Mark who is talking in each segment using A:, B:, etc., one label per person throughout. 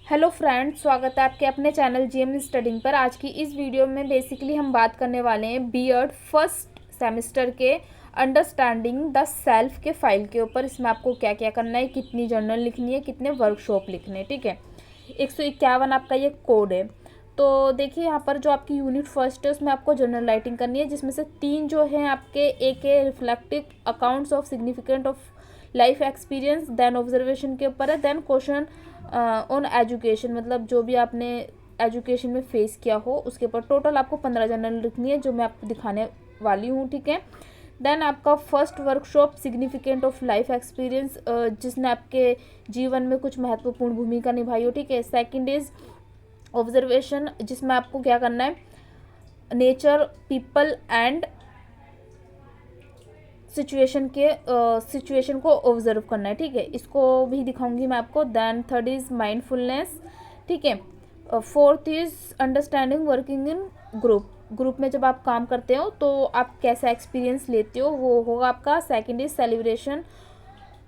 A: Hello friends, स्वागत है आपके अपने चैनल जीएम स्टडिंग पर। आज की इस वीडियो में बेसिकली हम बात करने वाले हैं बीएड फर्स्ट सेमेस्टर के अंडरस्टैंडिंग द सेल्फ के फाइल के ऊपर। इसमें आपको क्या क्या करना है, कितनी जर्नल लिखनी है, कितने वर्कशॉप लिखने हैं। ठीक है, 151 आपका ये कोड है। तो देखिए यहाँ पर जो आपकी यूनिट फर्स्ट है उसमें आपको जर्नल राइटिंग करनी है, जिसमें से 3 जो हैं आपके, एक है reflective accounts of significant of life experience, then observation के ऊपर है, देन क्वेश्चन ऑन एजुकेशन, मतलब जो भी आपने एजुकेशन में फेस किया हो उसके ऊपर। टोटल आपको 15 जर्नल लिखनी है जो मैं आपको दिखाने वाली हूँ। ठीक है, देन आपका first workshop significant of life experience, जिसने आपके जीवन में कुछ महत्वपूर्ण भूमिका निभाई हो। ठीक है, सेकंड इज ऑब्जर्वेशन, जिसमें आपको क्या करना है, नेचर, पीपल एंड सिचुएशन को ऑब्जर्व करना है। ठीक है, इसको भी दिखाऊंगी मैं आपको। Then third is mindfulness. ठीक है, fourth is understanding working in group में जब आप काम करते हो तो आप कैसा एक्सपीरियंस लेते हो, वो होगा आपका। Second is celebration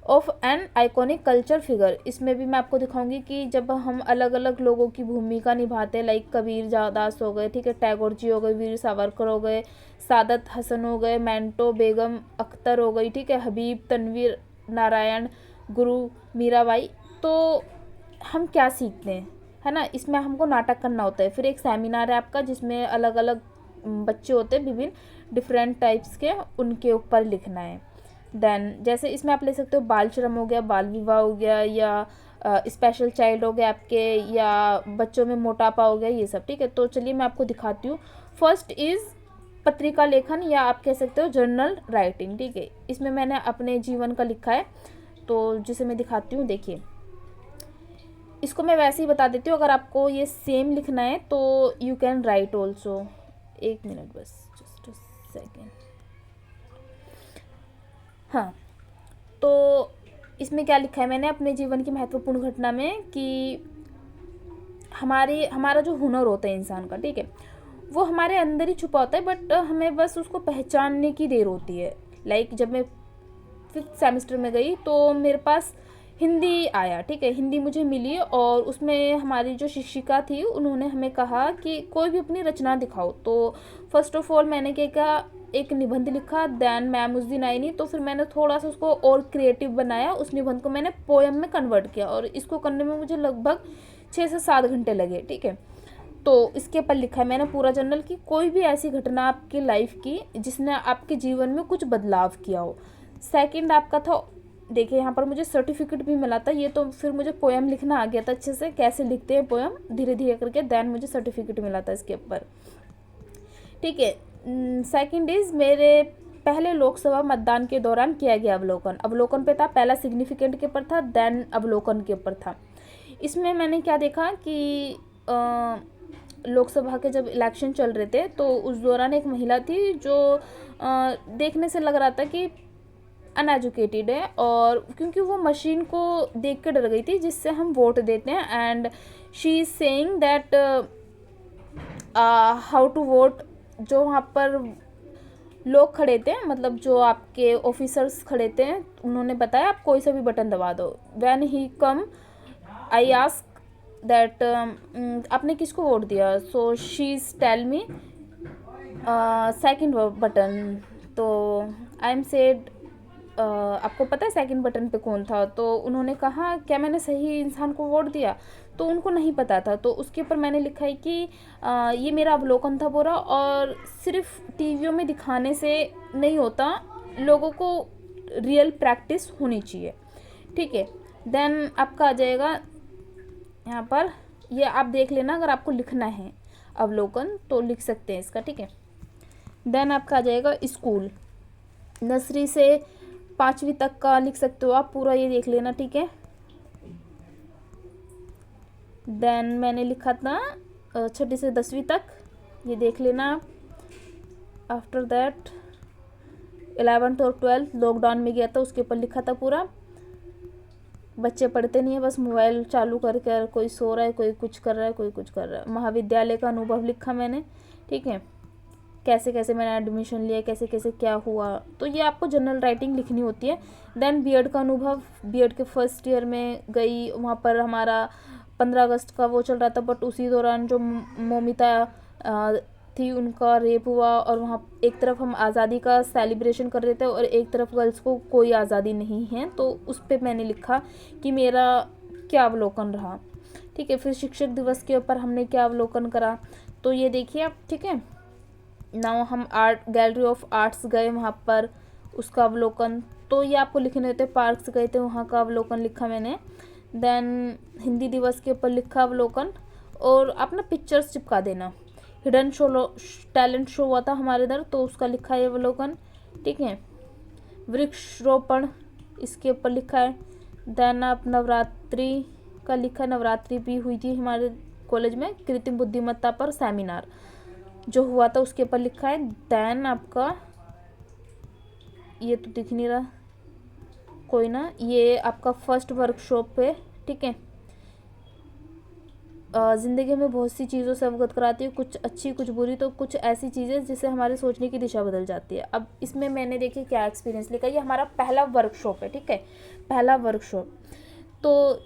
A: of an iconic culture figure. इसमें भी मैं आपको दिखाऊंगी कि जब हम अलग अलग लोगों की भूमिका निभाते हैं, लाइक कबीर दास हो गए, ठीक है, टैगोर जी हो गए, वीर सावरकर हो गए, सादत हसन हो गए, मैंटो बेगम अख्तर हो गई, ठीक है, हबीब तनवीर नारायण, गुरु मीराबाई, तो हम क्या सीखते हैं, है ना। इसमें हमको नाटक करना होता है। फिर एक सेमिनार है आपका जिसमें अलग अलग बच्चे होते हैं विभिन्न डिफरेंट टाइप्स के, उनके ऊपर लिखना है। देन जैसे इसमें आप ले सकते हो बाल श्रम हो गया, बाल विवाह हो गया, या स्पेशल चाइल्ड हो गया आपके, या बच्चों में मोटापा हो गया, ये सब। ठीक है, तो चलिए मैं आपको दिखाती हूँ। फर्स्ट इज़ पत्रिका लेखन, या आप कह सकते हो जर्नल राइटिंग। ठीक है, इसमें मैंने अपने जीवन का लिखा है, तो जिसे मैं दिखाती हूँ। देखिए, इसको मैं वैसे ही बता देती हूँ, अगर आपको ये सेम लिखना है तो यू कैन राइट ऑल्सो। एक मिनट बस, जस्ट अ सेकेंड। हाँ, तो इसमें क्या लिखा है मैंने अपने जीवन की महत्वपूर्ण घटना में, कि हमारा जो हुनर होता है इंसान का, ठीक है, वो हमारे अंदर ही छुपा होता है, बट हमें बस उसको पहचानने की देर होती है। लाइक जब मैं 5th सेमेस्टर में गई तो मेरे पास हिंदी आया। ठीक है, हिंदी मुझे मिली, और उसमें हमारी जो शिक्षिका थी उन्होंने हमें कहा कि कोई भी अपनी रचना दिखाओ। तो फर्स्ट ऑफ ऑल मैंने क्या कहा, एक निबंध लिखा। देन मैम उस दिन आई नहीं, तो फिर मैंने थोड़ा सा उसको और क्रिएटिव बनाया, उस निबंध को मैंने पोएम में कन्वर्ट किया, और इसको करने में मुझे लगभग 6 से 7 घंटे लगे। ठीक है, तो इसके ऊपर लिखा है मैंने पूरा जर्नल की कोई भी ऐसी घटना आपकी लाइफ की जिसने आपके जीवन में कुछ बदलाव किया हो। सेकंड आपका था, देखिए यहाँ पर मुझे सर्टिफिकेट भी मिला था। ये तो फिर मुझे पोएम लिखना आ गया था अच्छे से, कैसे लिखते हैं पोएम धीरे धीरे करके, देन मुझे सर्टिफिकेट मिला था इसके ऊपर। ठीक है, सेकंड इज मेरे पहले लोकसभा मतदान के दौरान किया गया अवलोकन पे था। पहला सिग्निफिकेंट के ऊपर था, देन अवलोकन के ऊपर था। इसमें मैंने क्या देखा कि लोकसभा के जब इलेक्शन चल रहे थे तो उस दौरान एक महिला थी जो देखने से लग रहा था कि अनएजुकेटेड है, और क्योंकि वो मशीन को देख के डर गई थी जिससे हम वोट देते हैं, and she is saying that how to vote. जो वहाँ पर लोग खड़े थे, मतलब जो आपके ऑफिसर्स खड़े थे, उन्होंने बताया आप कोई सा भी बटन दबा दो। When he come I ask that आपने किसको वोट दिया, so she is tell me second button. तो आई एम सेड आपको पता है सेकंड बटन पे कौन था, तो उन्होंने कहा क्या मैंने सही इंसान को वोट दिया, तो उनको नहीं पता था। तो उसके ऊपर मैंने लिखा है कि ये मेरा अवलोकन था पूरा, और सिर्फ टीवियों में दिखाने से नहीं होता, लोगों को रियल प्रैक्टिस होनी चाहिए। ठीक है, देन आपका आ जाएगा यहाँ पर, ये आप देख लेना, अगर आपको लिखना है अवलोकन तो लिख सकते हैं इसका। ठीक है, देन आपका आ जाएगा स्कूल, नर्सरी से 5वीं तक का लिख सकते हो आप पूरा, ये देख लेना। ठीक है, देन मैंने लिखा था 6ठी से 10वीं तक, ये देख लेना। आफ्टर दैट 11th और 12th लॉकडाउन में गया था, उसके ऊपर लिखा था पूरा। बच्चे पढ़ते नहीं है, बस मोबाइल चालू करके कोई सो रहा है, कोई कुछ कर रहा है, कोई कुछ कर रहा है। महाविद्यालय का अनुभव लिखा मैंने। ठीक है, कैसे कैसे मैंने एडमिशन लिया, कैसे कैसे क्या हुआ, तो ये आपको जनरल राइटिंग लिखनी होती है। देन बीएड का अनुभव, बीएड के फर्स्ट ईयर में गई, वहाँ पर हमारा 15 अगस्त का वो चल रहा था, बट उसी दौरान जो मोमिता थी उनका रेप हुआ, और वहाँ एक तरफ हम आज़ादी का सेलिब्रेशन कर रहे थे और एक तरफ गर्ल्स को कोई आज़ादी नहीं है। तो उस पर मैंने लिखा कि मेरा क्या अवलोकन रहा। ठीक है, फिर शिक्षक दिवस के ऊपर हमने क्या अवलोकन करा, तो ये देखिए आप। ठीक है, नाउ हम आर्ट गैलरी ऑफ आर्ट्स गए, वहाँ पर उसका अवलोकन, तो ये आपको लिखने होते। पार्क्स गए थे, वहाँ का अवलोकन लिखा मैंने। देन हिंदी दिवस के ऊपर लिखा अवलोकन, और आप ना पिक्चर्स चिपका देना। हिडन शो टैलेंट शो हुआ था हमारे इधर, तो उसका लिखा है अवलोकन। ठीक है, वृक्षरोपण इसके ऊपर लिखा है। देन आप नवरात्रि का लिखा, नवरात्रि भी हुई थी हमारे कॉलेज में, कृत्रिम बुद्धिमत्ता पर सेमिनार जो हुआ था उसके ऊपर लिखा है। देन आपका ये तो दिख नहीं रहा, कोई ना, ये आपका फर्स्ट वर्कशॉप है। ठीक है, ज़िंदगी में बहुत सी चीज़ों से अवगत कराती है, कुछ अच्छी कुछ बुरी, तो कुछ ऐसी चीज़ें जिससे हमारे सोचने की दिशा बदल जाती है। अब इसमें मैंने देखिए क्या एक्सपीरियंस लिखा, ये हमारा पहला वर्कशॉप है। ठीक है, पहला वर्कशॉप। तो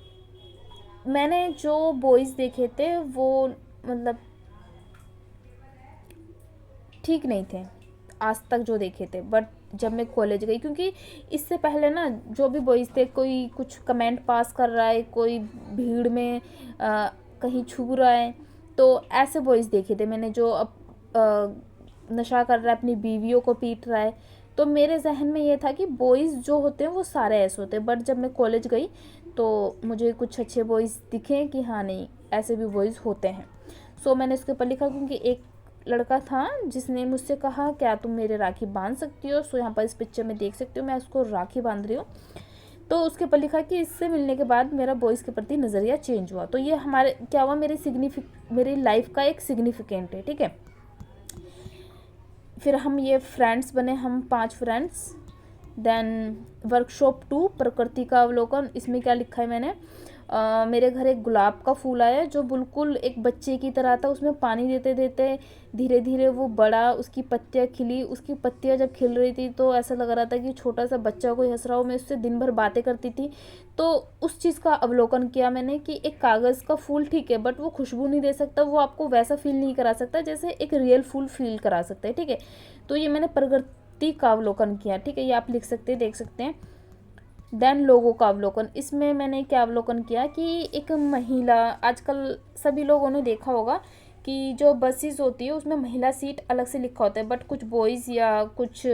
A: मैंने जो बॉयज़ देखे थे वो मतलब ठीक नहीं थे आज तक जो देखे थे, बट जब मैं कॉलेज गई, क्योंकि इससे पहले ना जो भी बॉयज़ थे, कोई कुछ कमेंट पास कर रहा है, कोई भीड़ में कहीं छू रहा है, तो ऐसे बॉयज़ देखे थे मैंने जो अब नशा कर रहा है, अपनी बीवियों को पीट रहा है। तो मेरे जहन में ये था कि बॉयज़ जो होते हैं वो सारे ऐसे होते हैं, बट जब मैं कॉलेज गई तो मुझे कुछ अच्छे बॉयज़ दिखे कि हाँ नहीं, ऐसे भी बॉयज़ होते हैं। सो मैंने इसके ऊपर लिखा, क्योंकि एक लड़का था जिसने मुझसे कहा क्या तुम मेरे राखी बांध सकती हो। सो यहाँ पर इस पिक्चर में देख सकते हो मैं उसको राखी बांध रही हूँ। तो उसके ऊपर लिखा कि इससे मिलने के बाद मेरा बॉयज़ के प्रति नज़रिया चेंज हुआ। तो ये हमारे क्या हुआ, मेरी लाइफ का एक सिग्निफिकेंट है। ठीक है, फिर हम ये फ्रेंड्स बने, हम 5 फ्रेंड्स। देन वर्कशॉप 2 प्रकृति का अवलोकन, इसमें क्या लिखा है मैंने, मेरे घर एक गुलाब का फूल आया जो बिल्कुल एक बच्चे की तरह था। उसमें पानी देते देते धीरे धीरे वो बड़ा, उसकी पत्तियाँ खिली। उसकी पत्तियाँ जब खिल रही थी तो ऐसा लग रहा था कि छोटा सा बच्चा कोई हंस रहा हो। मैं उससे दिन भर बातें करती थी। तो उस चीज़ का अवलोकन किया मैंने कि एक कागज़ का फूल ठीक है, बट वो खुशबू नहीं दे सकता, वो आपको वैसा फील नहीं करा सकता जैसे एक रियल फूल फील करा सकता है। ठीक है, तो ये मैंने प्रकृति का अवलोकन किया। ठीक है, ये आप लिख सकते हैं, देख सकते हैं। देन लोगों का अवलोकन, इसमें मैंने क्या अवलोकन किया कि एक महिला, आजकल सभी लोगों ने देखा होगा कि जो बसेस होती है उसमें महिला सीट अलग से लिखा होता है, बट कुछ बॉयज़ या कुछ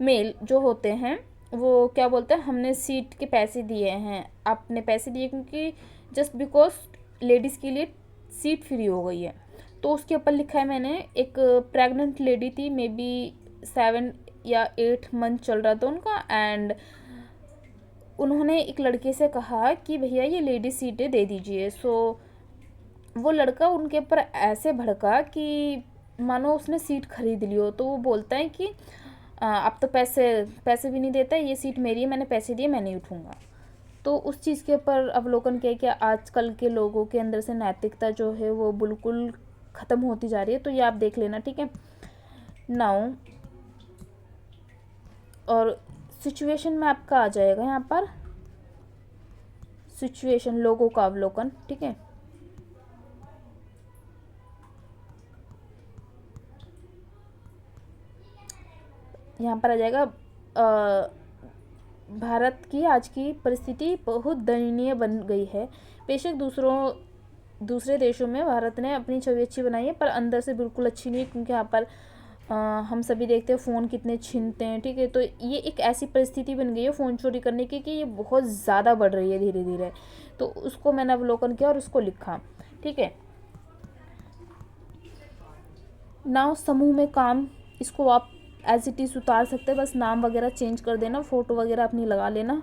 A: मेल जो होते हैं वो क्या बोलते हैं, हमने सीट के पैसे दिए हैं, आपने पैसे दिए क्योंकि जस्ट बिकॉज लेडीज़ के लिए सीट फ्री हो गई है। तो उसके ऊपर लिखा है मैंने, एक प्रेग्नेंट लेडी थी, मे बी 7 या 8 मंथ चल रहा था उनका, एंड उन्होंने एक लड़के से कहा कि भैया ये लेडी सीटें दे दीजिए। सो वो लड़का उनके ऊपर ऐसे भड़का कि मानो उसने सीट खरीद ली हो। तो वो बोलता है कि अब तो पैसे भी नहीं देता, ये सीट मेरी है, मैंने पैसे दिए, मैं नहीं उठूँगा। तो उस चीज़ के ऊपर अवलोकन किया कि आजकल के लोगों के अंदर से नैतिकता जो है वो बिल्कुल ख़त्म होती जा रही है। तो ये आप देख लेना। ठीक है, नाउ और सिचुएशन में आपका आ जाएगा यहाँ पर सिचुएशन, लोगों का अवलोकन। ठीक है, यहाँ पर आ जाएगा भारत की आज की परिस्थिति बहुत दयनीय बन गई है। बेशक दूसरे देशों में भारत ने अपनी छवि अच्छी बनाई है, पर अंदर से बिल्कुल अच्छी नहीं है, क्योंकि यहाँ पर हम सभी देखते हैं फ़ोन कितने छीनते हैं। ठीक है, तो ये एक ऐसी परिस्थिति बन गई है फ़ोन चोरी करने की कि ये बहुत ज़्यादा बढ़ रही है धीरे धीरे। तो उसको मैंने अवलोकन किया और उसको लिखा। ठीक है, नाउ समूह में काम, इसको आप एज इट इज़ उतार सकते हैं, बस नाम वगैरह चेंज कर देना, फ़ोटो वगैरह अपनी लगा लेना।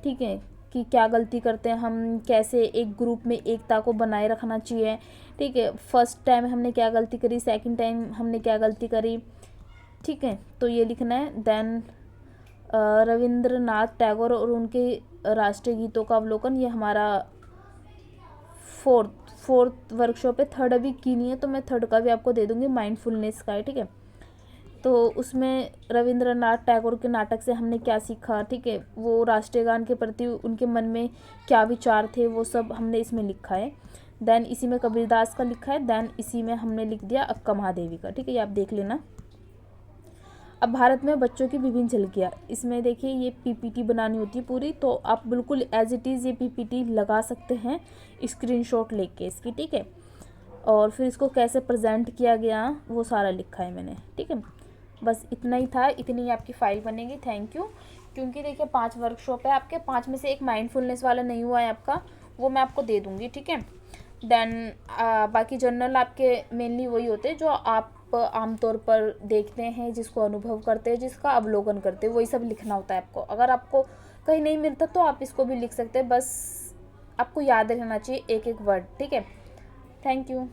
A: ठीक है, कि क्या गलती करते हैं हम, कैसे एक ग्रुप में एकता को बनाए रखना चाहिए। ठीक है, फर्स्ट टाइम हमने क्या गलती करी, सेकंड टाइम हमने क्या गलती करी। ठीक है, तो ये लिखना है। देन रविंद्रनाथ टैगोर और उनके राष्ट्रीय गीतों का अवलोकन, ये हमारा फोर्थ वर्कशॉप है। थर्ड अभी की नहीं है, तो मैं थर्ड का भी आपको दे दूँगी, माइंडफुलनेस का है। ठीक है, तो उसमें रविंद्रनाथ टैगोर के नाटक से हमने क्या सीखा, ठीक है, वो राष्ट्रीय गान के प्रति उनके मन में क्या विचार थे, वो सब हमने इसमें लिखा है। देन इसी में कबीरदास का लिखा है। देन इसी में हमने लिख दिया अक्का महादेवी का, ठीक है, ये आप देख लेना। अब भारत में बच्चों की विभिन्न झलकियाँ, इसमें देखिए ये पीपीटी बनानी होती है पूरी, तो आप बिल्कुल एज इट इज़ ये पीपीटी लगा सकते हैं स्क्रीनशॉट लेके इसकी, ठीक है। और फिर इसको कैसे प्रेजेंट किया गया वो सारा लिखा है मैंने, ठीक है। बस इतना ही था, इतनी ही आपकी फ़ाइल बनेगी। Thank you. क्योंकि देखिए 5 वर्कशॉप है आपके, 5 में से एक माइंडफुलनेस वाला नहीं हुआ है आपका, वो मैं आपको दे दूँगी, ठीक है। देन बाकी जर्नल आपके मेनली वही होते हैं जो आप आमतौर पर देखते हैं, जिसको अनुभव करते हैं, जिसका अवलोकन करते हैं, वही सब लिखना होता है आपको। अगर आपको कहीं नहीं मिलता तो आप इसको भी लिख सकते हैं, बस आपको याद रहना चाहिए एक एक वर्ड, ठीक है। Thank you.